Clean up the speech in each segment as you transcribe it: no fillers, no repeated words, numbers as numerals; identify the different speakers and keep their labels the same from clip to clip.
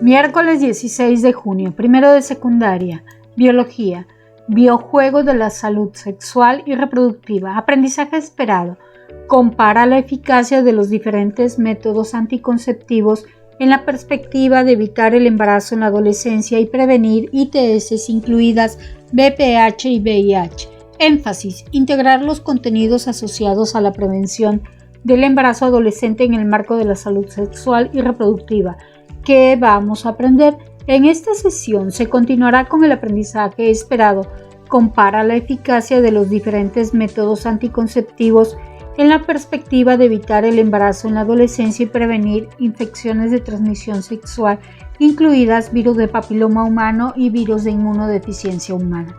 Speaker 1: Miércoles 16 de junio, primero de secundaria, biología, biojuego de la salud sexual y reproductiva, aprendizaje esperado. Compara la eficacia de los diferentes métodos anticonceptivos en la perspectiva de evitar el embarazo en la adolescencia y prevenir ITS incluidas VPH y VIH. Énfasis: integrar los contenidos asociados a la prevención del embarazo adolescente en el marco de la salud sexual y reproductiva. ¿Qué vamos a aprender? En esta sesión se continuará con el aprendizaje esperado. Compara la eficacia de los diferentes métodos anticonceptivos en la perspectiva de evitar el embarazo en la adolescencia y prevenir infecciones de transmisión sexual, incluidas virus de papiloma humano y virus de inmunodeficiencia humana,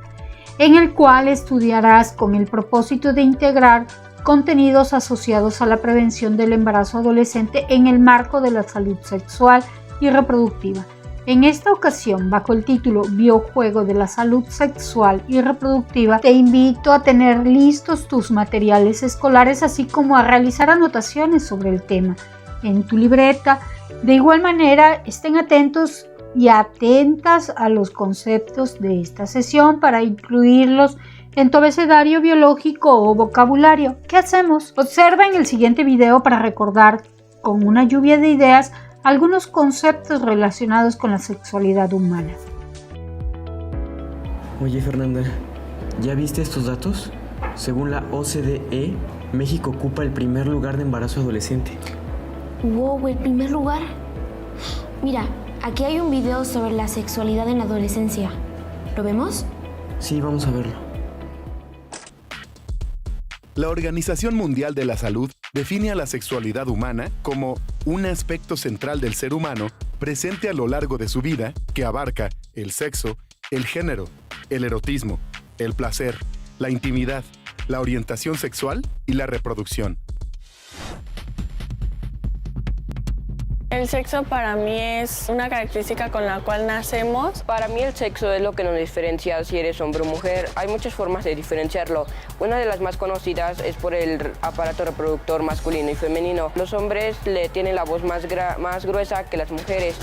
Speaker 1: en el cual estudiarás con el propósito de integrar contenidos asociados a la prevención del embarazo adolescente en el marco de la salud sexual y reproductiva. En esta ocasión, bajo el título Biojuego de la salud sexual y reproductiva, te invito a tener listos tus materiales escolares, así como a realizar anotaciones sobre el tema en tu libreta. De igual manera, estén atentos y atentas a los conceptos de esta sesión para incluirlos en tu abecedario biológico o vocabulario. ¿Qué hacemos? Observa en el siguiente video para recordar con una lluvia de ideas algunos conceptos relacionados con la sexualidad humana.
Speaker 2: Oye, Fernanda, ¿ya viste estos datos? Según la OCDE, México ocupa el primer lugar de embarazo adolescente.
Speaker 3: Wow, ¿el primer lugar? Mira, aquí hay un video sobre la sexualidad en la adolescencia. ¿Lo vemos?
Speaker 2: Sí, vamos a verlo.
Speaker 4: La Organización Mundial de la Salud define a la sexualidad humana como un aspecto central del ser humano presente a lo largo de su vida que abarca el sexo, el género, el erotismo, el placer, la intimidad, la orientación sexual y la reproducción.
Speaker 5: El sexo para mí es una característica con la cual nacemos.
Speaker 6: Para mí el sexo es lo que nos diferencia si eres hombre o mujer. Hay muchas formas de diferenciarlo. Una de las más conocidas es por el aparato reproductor masculino y femenino. Los hombres le tienen la voz más gruesa que las mujeres.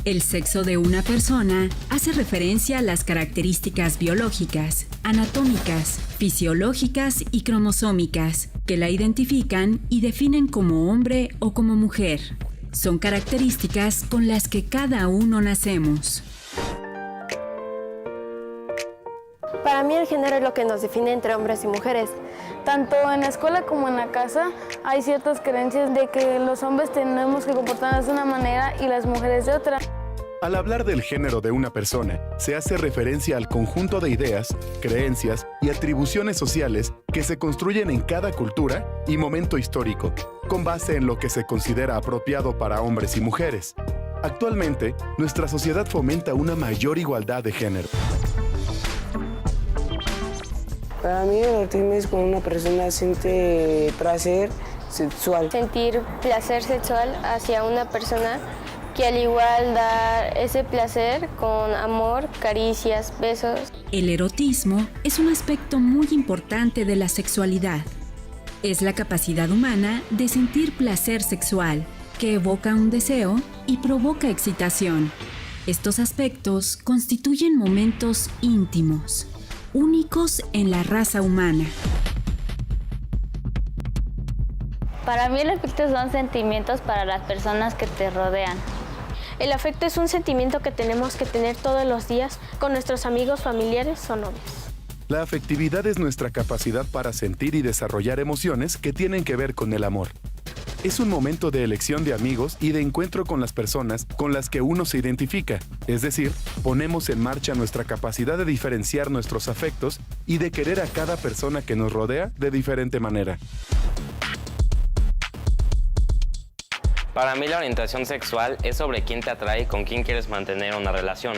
Speaker 7: El sexo de una persona hace referencia a las características biológicas, anatómicas, fisiológicas y cromosómicas que la identifican y definen como hombre o como mujer. Son características con las que cada uno nacemos.
Speaker 3: Para mí el género es lo que nos define entre hombres y mujeres.
Speaker 8: Tanto en la escuela como en la casa hay ciertas creencias de que los hombres tenemos que comportarnos de una manera y las mujeres de otra.
Speaker 4: Al hablar del género de una persona, se hace referencia al conjunto de ideas, creencias y atribuciones sociales que se construyen en cada cultura y momento histórico, con base en lo que se considera apropiado para hombres y mujeres. Actualmente, nuestra sociedad fomenta una mayor igualdad de género.
Speaker 5: Para mí el erotismo es cuando una persona siente placer sexual.
Speaker 3: Sentir placer sexual hacia una persona que al igual da ese placer con amor, caricias, besos.
Speaker 7: El erotismo es un aspecto muy importante de la sexualidad. Es la capacidad humana de sentir placer sexual, que evoca un deseo y provoca excitación. Estos aspectos constituyen momentos íntimos, únicos en la raza humana.
Speaker 8: Para mí el afecto son sentimientos para las personas que te rodean.
Speaker 3: El afecto es un sentimiento que tenemos que tener todos los días con nuestros amigos, familiares o novios.
Speaker 4: La afectividad es nuestra capacidad para sentir y desarrollar emociones que tienen que ver con el amor. Es un momento de elección de amigos y de encuentro con las personas con las que uno se identifica, es decir, ponemos en marcha nuestra capacidad de diferenciar nuestros afectos y de querer a cada persona que nos rodea de diferente manera.
Speaker 9: Para mí la orientación sexual es sobre quién te atrae y con quién quieres mantener una relación.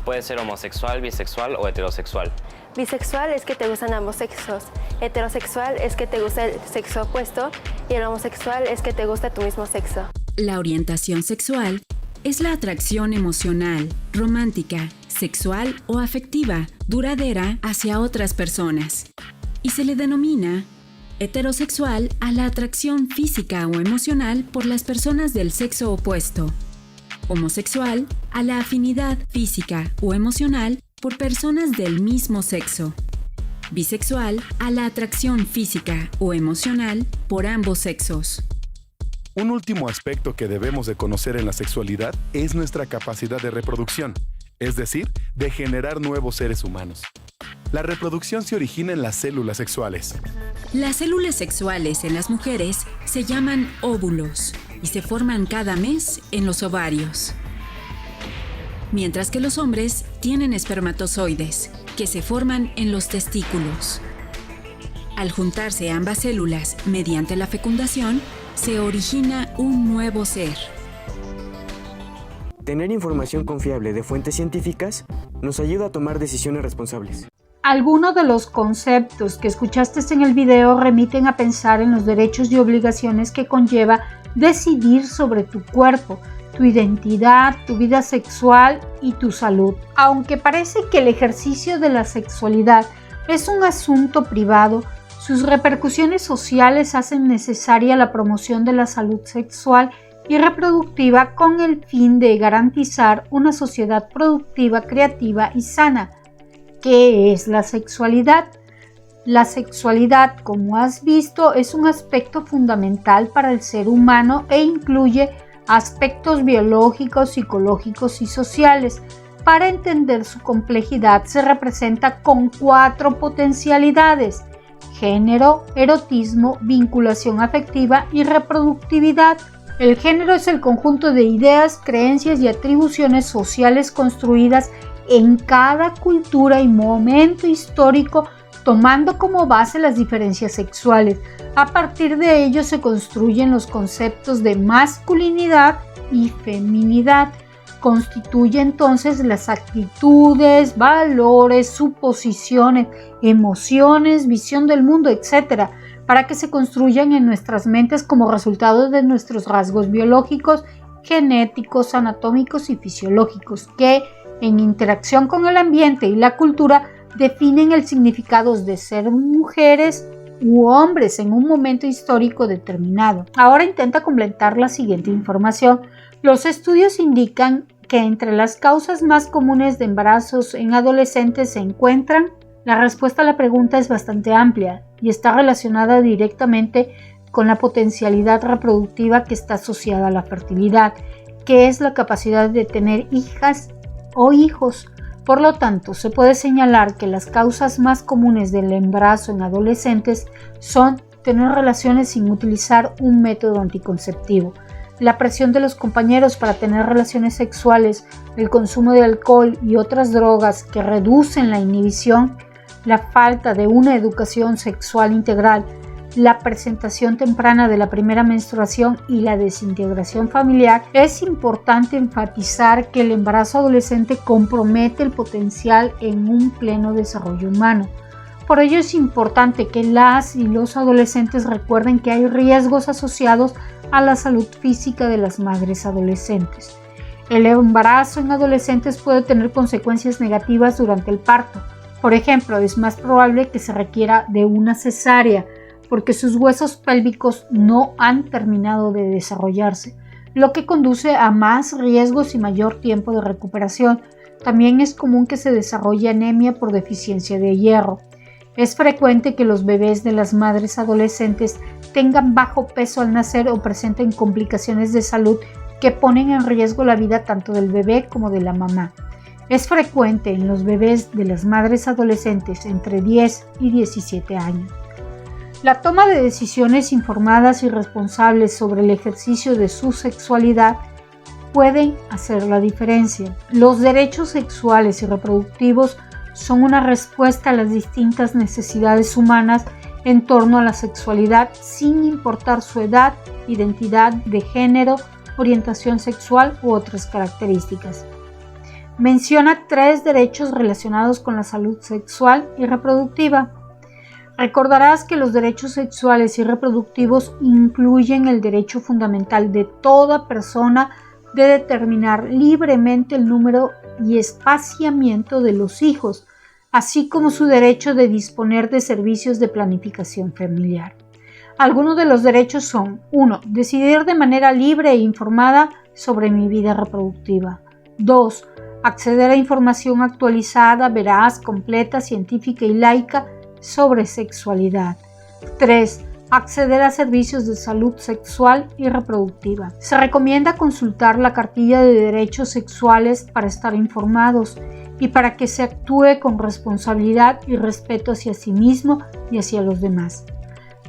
Speaker 9: Puede ser homosexual, bisexual o heterosexual.
Speaker 3: Bisexual es que te gustan ambos sexos. Heterosexual es que te gusta el sexo opuesto. Y el homosexual es que te gusta tu mismo sexo.
Speaker 7: La orientación sexual es la atracción emocional, romántica, sexual o afectiva, duradera hacia otras personas. Y se le denomina heterosexual a la atracción física o emocional por las personas del sexo opuesto. homosexual a la afinidad física o emocional por personas del mismo sexo, bisexual a la atracción física o emocional por ambos sexos.
Speaker 4: Un último aspecto que debemos de conocer en la sexualidad es nuestra capacidad de reproducción, es decir, de generar nuevos seres humanos. La reproducción se origina en las células sexuales.
Speaker 7: Las células sexuales en las mujeres se llaman óvulos y se forman cada mes en los ovarios, mientras que los hombres tienen espermatozoides, que se forman en los testículos. Al juntarse ambas células mediante la fecundación, se origina un nuevo ser.
Speaker 2: Tener información confiable de fuentes científicas nos ayuda a tomar decisiones responsables.
Speaker 1: Algunos de los conceptos que escuchaste en el video remiten a pensar en los derechos y obligaciones que conlleva decidir sobre tu cuerpo, tu identidad, tu vida sexual y tu salud. Aunque parece que el ejercicio de la sexualidad es un asunto privado, sus repercusiones sociales hacen necesaria la promoción de la salud sexual y reproductiva con el fin de garantizar una sociedad productiva, creativa y sana. ¿Qué es la sexualidad? La sexualidad, como has visto, es un aspecto fundamental para el ser humano e incluye aspectos biológicos, psicológicos y sociales. Para entender su complejidad se representa con 4 potencialidades: género, erotismo, vinculación afectiva y reproductividad. El género es el conjunto de ideas, creencias y atribuciones sociales construidas en cada cultura y momento histórico, tomando como base las diferencias sexuales. A partir de ello se construyen los conceptos de masculinidad y feminidad. Constituye entonces las actitudes, valores, suposiciones, emociones, visión del mundo, etc., para que se construyan en nuestras mentes como resultado de nuestros rasgos biológicos, genéticos, anatómicos y fisiológicos, que en interacción con el ambiente y la cultura definen el significado de ser mujeres u hombres en un momento histórico determinado. Ahora intenta completar la siguiente información. Los estudios indican que entre las causas más comunes de embarazos en adolescentes se encuentran. La respuesta a la pregunta es bastante amplia y está relacionada directamente con la potencialidad reproductiva que está asociada a la fertilidad, que es la capacidad de tener hijas o hijos. Por lo tanto, se puede señalar que las causas más comunes del embarazo en adolescentes son tener relaciones sin utilizar un método anticonceptivo, la presión de los compañeros para tener relaciones sexuales, el consumo de alcohol y otras drogas que reducen la inhibición, la falta de una educación sexual integral, la presentación temprana de la primera menstruación y la desintegración familiar. Es importante enfatizar que el embarazo adolescente compromete el potencial en un pleno desarrollo humano. Por ello es importante que las y los adolescentes recuerden que hay riesgos asociados a la salud física de las madres adolescentes. El embarazo en adolescentes puede tener consecuencias negativas durante el parto. Por ejemplo, es más probable que se requiera de una cesárea, porque sus huesos pélvicos no han terminado de desarrollarse, lo que conduce a más riesgos y mayor tiempo de recuperación. También es común que se desarrolle anemia por deficiencia de hierro. Es frecuente que los bebés de las madres adolescentes tengan bajo peso al nacer o presenten complicaciones de salud que ponen en riesgo la vida tanto del bebé como de la mamá. Es frecuente en los bebés de las madres adolescentes entre 10 y 17 años. La toma de decisiones informadas y responsables sobre el ejercicio de su sexualidad pueden hacer la diferencia. Los derechos sexuales y reproductivos son una respuesta a las distintas necesidades humanas en torno a la sexualidad, sin importar su edad, identidad de género, orientación sexual u otras características. Menciona 3 derechos relacionados con la salud sexual y reproductiva. Recordarás que los derechos sexuales y reproductivos incluyen el derecho fundamental de toda persona de determinar libremente el número y espaciamiento de los hijos, así como su derecho de disponer de servicios de planificación familiar. Algunos de los derechos son: 1. Decidir de manera libre e informada sobre mi vida reproductiva. 2. Acceder a información actualizada, veraz, completa, científica y laica sobre sexualidad. 3. Acceder a servicios de salud sexual y reproductiva. Se recomienda consultar la cartilla de derechos sexuales para estar informados y para que se actúe con responsabilidad y respeto hacia sí mismo y hacia los demás.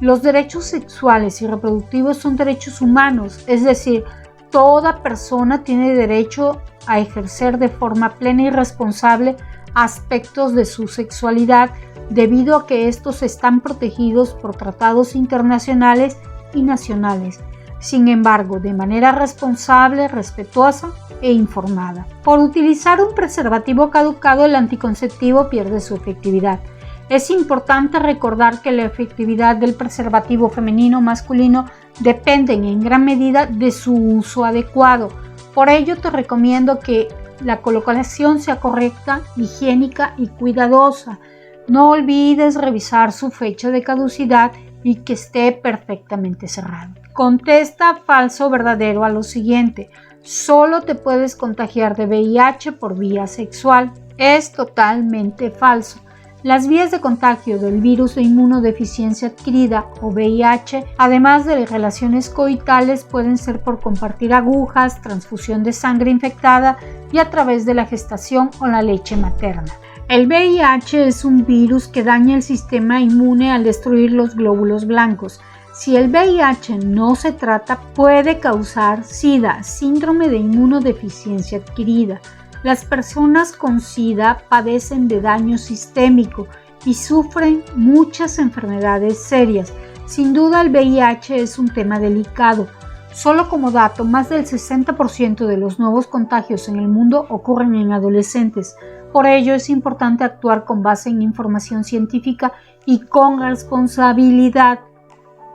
Speaker 1: Los derechos sexuales y reproductivos son derechos humanos, es decir, toda persona tiene derecho a ejercer de forma plena y responsable aspectos de su sexualidad debido a que estos están protegidos por tratados internacionales y nacionales. Sin embargo, de manera responsable, respetuosa e informada. Por utilizar un preservativo caducado, el anticonceptivo pierde su efectividad. Es importante recordar que la efectividad del preservativo femenino o masculino dependen en gran medida de su uso adecuado. Por ello te recomiendo que la colocación sea correcta, higiénica y cuidadosa. No olvides revisar su fecha de caducidad y que esté perfectamente cerrado. Contesta falso o verdadero a lo siguiente. Solo te puedes contagiar de VIH por vía sexual. Es totalmente falso. Las vías de contagio del virus de inmunodeficiencia adquirida o VIH, además de relaciones coitales, pueden ser por compartir agujas, transfusión de sangre infectada y a través de la gestación o la leche materna. El VIH es un virus que daña el sistema inmune al destruir los glóbulos blancos. Si el VIH no se trata, puede causar SIDA, síndrome de inmunodeficiencia adquirida. Las personas con SIDA padecen de daño sistémico y sufren muchas enfermedades serias. Sin duda el VIH es un tema delicado. Solo como dato, más del 60% de los nuevos contagios en el mundo ocurren en adolescentes. Por ello es importante actuar con base en información científica y con responsabilidad.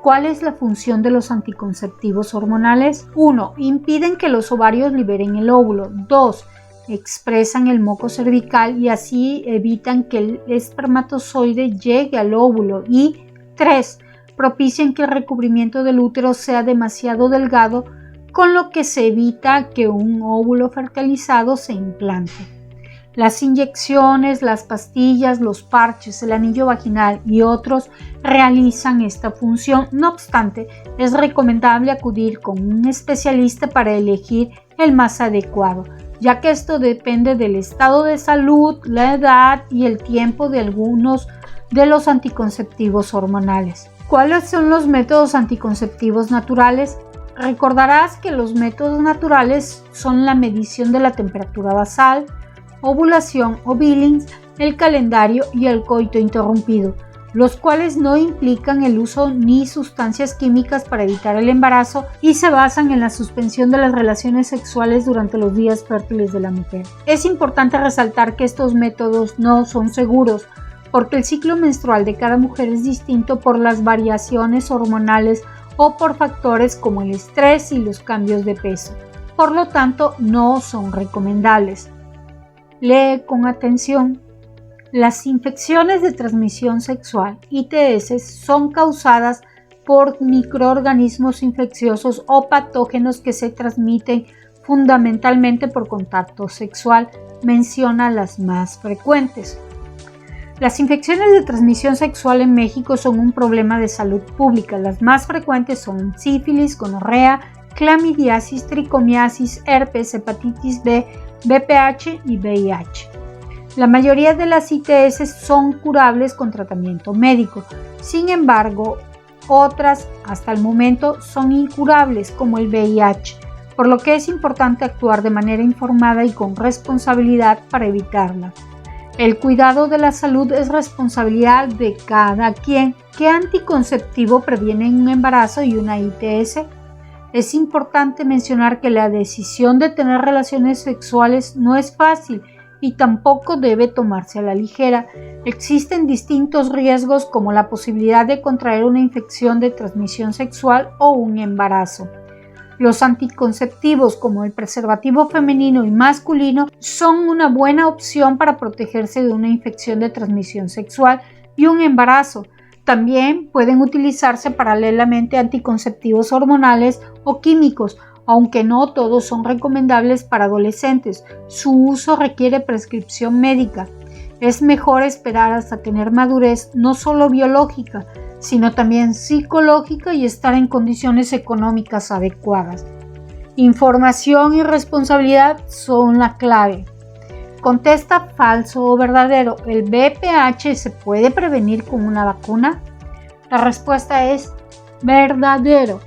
Speaker 1: ¿Cuál es la función de los anticonceptivos hormonales? 1. Impiden que los ovarios liberen el óvulo. 2. Expresan el moco cervical y así evitan que el espermatozoide llegue al óvulo. Y 3. Propician que el recubrimiento del útero sea demasiado delgado, con lo que se evita que un óvulo fertilizado se implante. Las inyecciones, las pastillas, los parches, el anillo vaginal y otros realizan esta función. No obstante, es recomendable acudir con un especialista para elegir el más adecuado, ya que esto depende del estado de salud, la edad y el tiempo de algunos de los anticonceptivos hormonales. ¿Cuáles son los métodos anticonceptivos naturales? Recordarás que los métodos naturales son la medición de la temperatura basal, ovulación o Billings, el calendario y el coito interrumpido, los cuales no implican el uso ni sustancias químicas para evitar el embarazo y se basan en la suspensión de las relaciones sexuales durante los días fértiles de la mujer. Es importante resaltar que estos métodos no son seguros, porque el ciclo menstrual de cada mujer es distinto por las variaciones hormonales o por factores como el estrés y los cambios de peso. Por lo tanto, no son recomendables. Lee con atención. Las infecciones de transmisión sexual, ITS, son causadas por microorganismos infecciosos o patógenos que se transmiten fundamentalmente por contacto sexual. Menciona las más frecuentes. Las infecciones de transmisión sexual en México son un problema de salud pública. Las más frecuentes son sífilis, gonorrea, clamidiasis, tricomiasis, herpes, hepatitis B, VPH y VIH. La mayoría de las ITS son curables con tratamiento médico. Sin embargo, otras hasta el momento son incurables, como el VIH, por lo que es importante actuar de manera informada y con responsabilidad para evitarla. El cuidado de la salud es responsabilidad de cada quien. ¿Qué anticonceptivo previene un embarazo y una ITS? Es importante mencionar que la decisión de tener relaciones sexuales no es fácil y tampoco debe tomarse a la ligera. Existen distintos riesgos como la posibilidad de contraer una infección de transmisión sexual o un embarazo. Los anticonceptivos como el preservativo femenino y masculino son una buena opción para protegerse de una infección de transmisión sexual y un embarazo. También pueden utilizarse paralelamente anticonceptivos hormonales o químicos aunque no todos son recomendables para adolescentes. Su uso requiere prescripción médica. Es mejor esperar hasta tener madurez no solo biológica, sino también psicológica y estar en condiciones económicas adecuadas. Información y responsabilidad son la clave. Contesta falso o verdadero. ¿El VPH se puede prevenir con una vacuna? La respuesta es verdadero.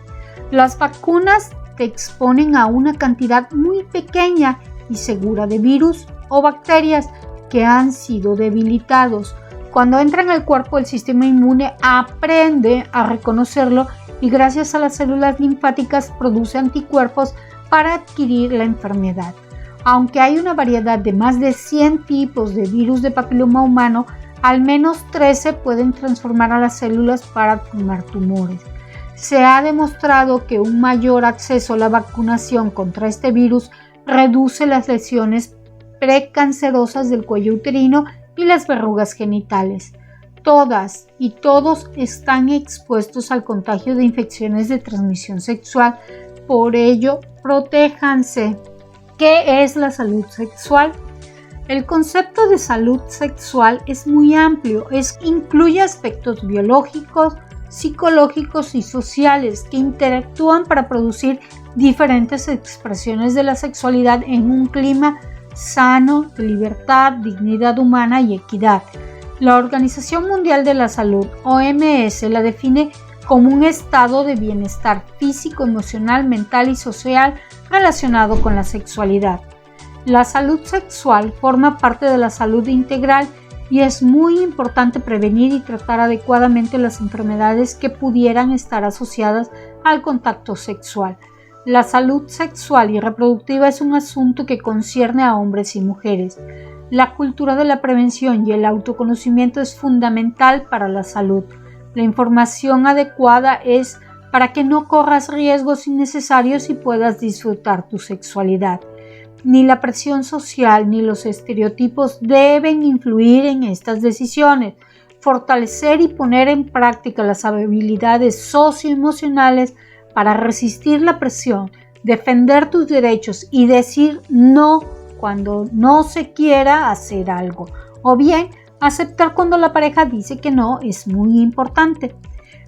Speaker 1: Las vacunas te exponen a una cantidad muy pequeña y segura de virus o bacterias que han sido debilitados. Cuando entran al cuerpo, el sistema inmune aprende a reconocerlo y gracias a las células linfáticas produce anticuerpos para adquirir la enfermedad. Aunque hay una variedad de más de 100 tipos de virus de papiloma humano, al menos 13 pueden transformar a las células para formar tumores. Se ha demostrado que un mayor acceso a la vacunación contra este virus reduce las lesiones precancerosas del cuello uterino y las verrugas genitales. Todas y todos están expuestos al contagio de infecciones de transmisión sexual, por ello, protéjanse. ¿Qué es la salud sexual? El concepto de salud sexual es muy amplio, incluye aspectos biológicos, psicológicos y sociales que interactúan para producir diferentes expresiones de la sexualidad en un clima sano, de libertad, dignidad humana y equidad. La Organización Mundial de la Salud, OMS, la define como un estado de bienestar físico, emocional, mental y social relacionado con la sexualidad. La salud sexual forma parte de la salud integral y es muy importante prevenir y tratar adecuadamente las enfermedades que pudieran estar asociadas al contacto sexual. La salud sexual y reproductiva es un asunto que concierne a hombres y mujeres. La cultura de la prevención y el autoconocimiento es fundamental para la salud. La información adecuada es para que no corras riesgos innecesarios y puedas disfrutar tu sexualidad. Ni la presión social ni los estereotipos deben influir en estas decisiones. Fortalecer y poner en práctica las habilidades socioemocionales para resistir la presión, defender tus derechos y decir no cuando no se quiera hacer algo, o bien aceptar cuando la pareja dice que no es muy importante.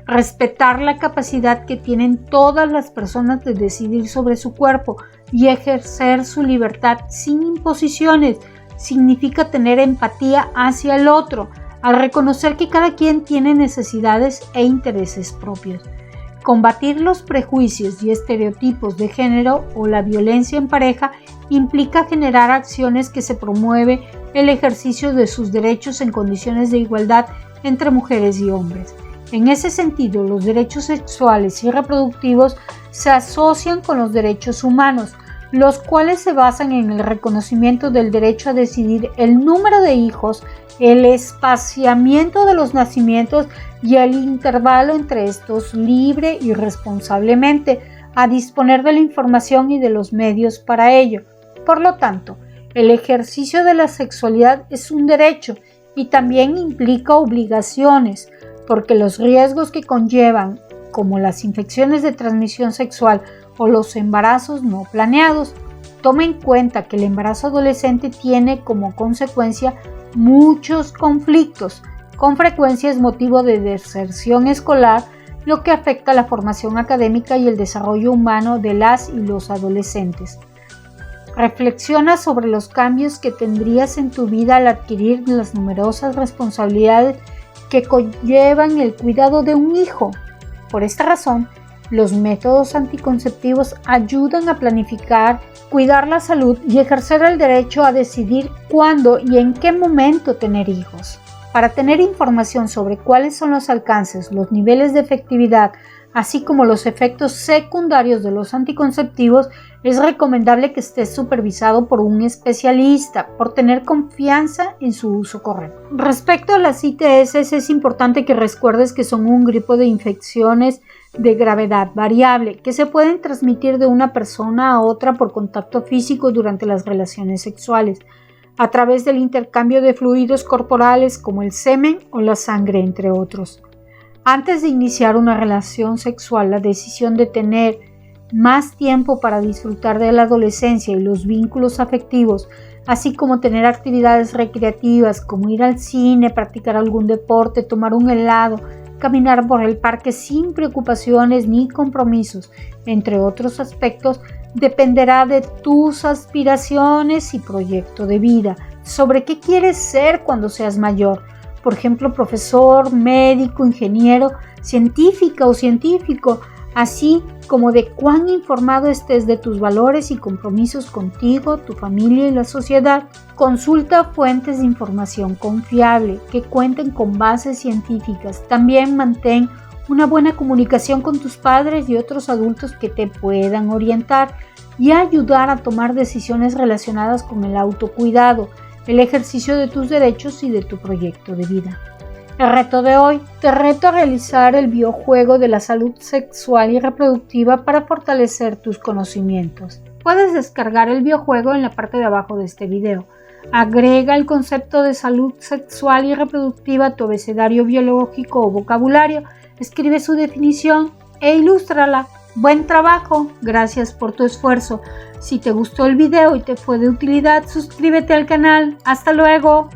Speaker 1: Respetar la capacidad que tienen todas las personas de decidir sobre su cuerpo y ejercer su libertad sin imposiciones significa tener empatía hacia el otro, al reconocer que cada quien tiene necesidades e intereses propios. Combatir los prejuicios y estereotipos de género o la violencia en pareja implica generar acciones que se promueve el ejercicio de sus derechos en condiciones de igualdad entre mujeres y hombres. En ese sentido, los derechos sexuales y reproductivos se asocian con los derechos humanos, los cuales se basan en el reconocimiento del derecho a decidir el número de hijos, el espaciamiento de los nacimientos y el intervalo entre estos libre y responsablemente, a disponer de la información y de los medios para ello. Por lo tanto, el ejercicio de la sexualidad es un derecho y también implica obligaciones, porque los riesgos que conllevan, como las infecciones de transmisión sexual o los embarazos no planeados, toma en cuenta que el embarazo adolescente tiene como consecuencia muchos conflictos. Con frecuencia es motivo de deserción escolar, lo que afecta la formación académica y el desarrollo humano de las y los adolescentes. Reflexiona sobre los cambios que tendrías en tu vida al adquirir las numerosas responsabilidades que conllevan el cuidado de un hijo. Por esta razón, los métodos anticonceptivos ayudan a planificar, cuidar la salud y ejercer el derecho a decidir cuándo y en qué momento tener hijos. Para tener información sobre cuáles son los alcances, los niveles de efectividad, así como los efectos secundarios de los anticonceptivos, es recomendable que estés supervisado por un especialista, por tener confianza en su uso correcto. Respecto a las ITS, es importante que recuerdes que son un grupo de infecciones de gravedad variable, que se pueden transmitir de una persona a otra por contacto físico durante las relaciones sexuales, a través del intercambio de fluidos corporales como el semen o la sangre, entre otros. Antes de iniciar una relación sexual, la decisión de tener más tiempo para disfrutar de la adolescencia y los vínculos afectivos, así como tener actividades recreativas como ir al cine, practicar algún deporte, tomar un helado, caminar por el parque sin preocupaciones ni compromisos, entre otros aspectos, dependerá de tus aspiraciones y proyecto de vida, sobre qué quieres ser cuando seas mayor. Por ejemplo, profesor, médico, ingeniero, científica o científico, así como de cuán informado estés de tus valores y compromisos contigo, tu familia y la sociedad. Consulta fuentes de información confiable que cuenten con bases científicas. También mantén una buena comunicación con tus padres y otros adultos que te puedan orientar y ayudar a tomar decisiones relacionadas con el autocuidado, el ejercicio de tus derechos y de tu proyecto de vida. El reto de hoy, te reto a realizar el biojuego de la salud sexual y reproductiva para fortalecer tus conocimientos. Puedes descargar el biojuego en la parte de abajo de este video. Agrega el concepto de salud sexual y reproductiva a tu abecedario biológico o vocabulario, escribe su definición e ilústrala. Buen trabajo, gracias por tu esfuerzo. Si te gustó el video y te fue de utilidad, suscríbete al canal. ¡Hasta luego!